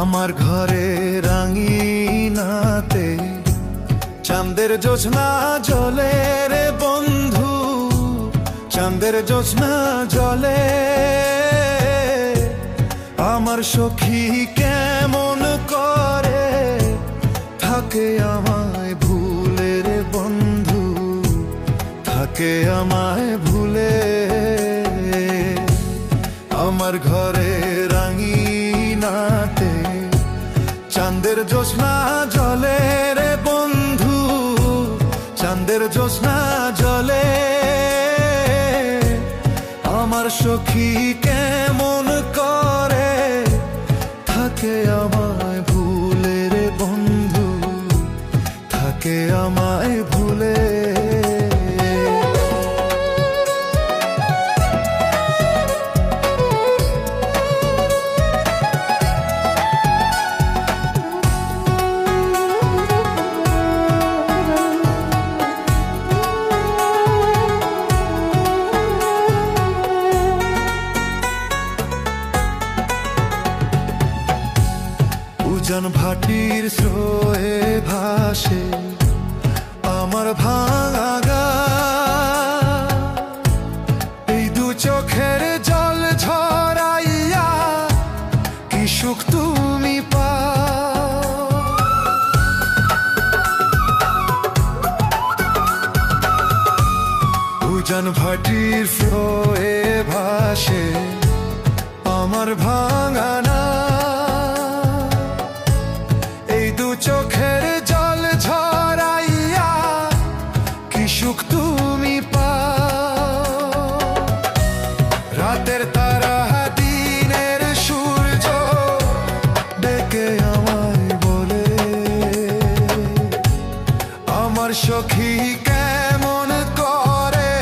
আমার ঘরে রাঙিনাতে চাঁদের জোছনা জলে রে বন্ধু, চাঁদের জোছনা জলে। আমার সখী কেমন করে থাকে আমায় ভুলে রে বন্ধু, থাকে আমায় ভুলে। আমার ঘরে রাঙিনাতে চাঁদের জোছনা জলে রে বন্ধু, চাঁদের জোছনা জলে। আমার সখী কেমন করে থাকে আমায় ভুলে রে বন্ধু, থাকে আমায় ভুলে। উজান ভাটির স্রোয়ে ভাসে আমার ভাঙা গা, এই দু চোখের জল ঝরাইয়া কি সুখ তুমি পাও। উজান ভাটির স্রোয়ে ভাসে আমার ভাঙা না, চোখের জল ঝরাইয়া কি সুখ তুমি পাও। রাতের তারা দিনের সূর্য ডেকে আমায় বলে, আমার সখী কেমন করে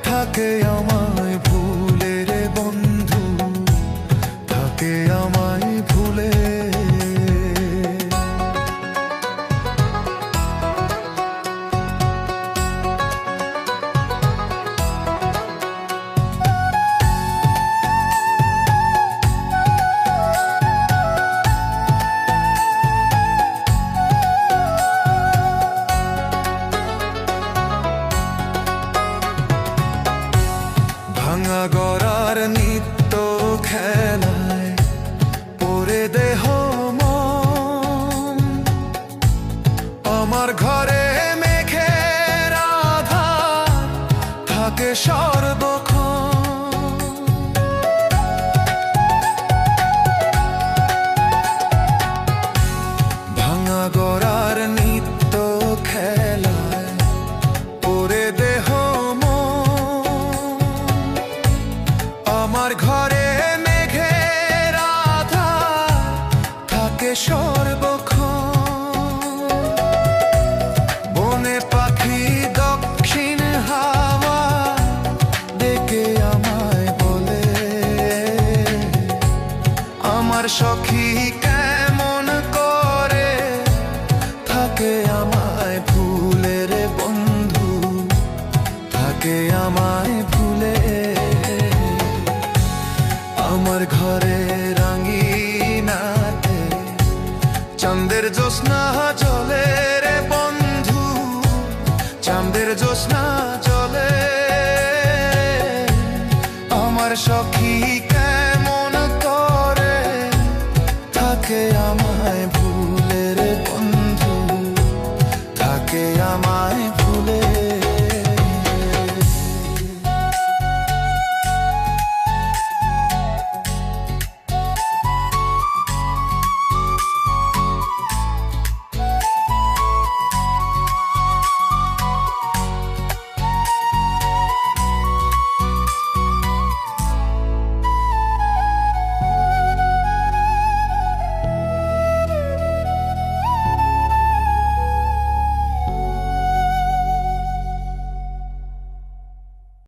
থাকে আমায় ভুলে রে বন্ধু, থাকে আমায় ভুলে। ভাঙা গড়ার নিত্য খেলায় পরে দেহ মন, আমার ঘরে মেঘের আধার থাকে সর্বক্ষণ। ভাঙা গড়ার নিত্য খেলায় পরে দেহ আমার ঘরে মেঘের আধার থাকে সর্বক্ষণ। বনে পাখি দক্ষিণ হাওয়া ডেকে আমায় বলে, আমার সখী কেমন করে থাকে আমায় ভুলে রে বন্ধু, থাকে আমায় ভুলে। আমার ঘরে রাঙিনাতে চাঁদের জোছনা জলে রে বন্ধু, চাঁদের জোছনা জলে। আমার সখী কেমন করে থাকে আমায়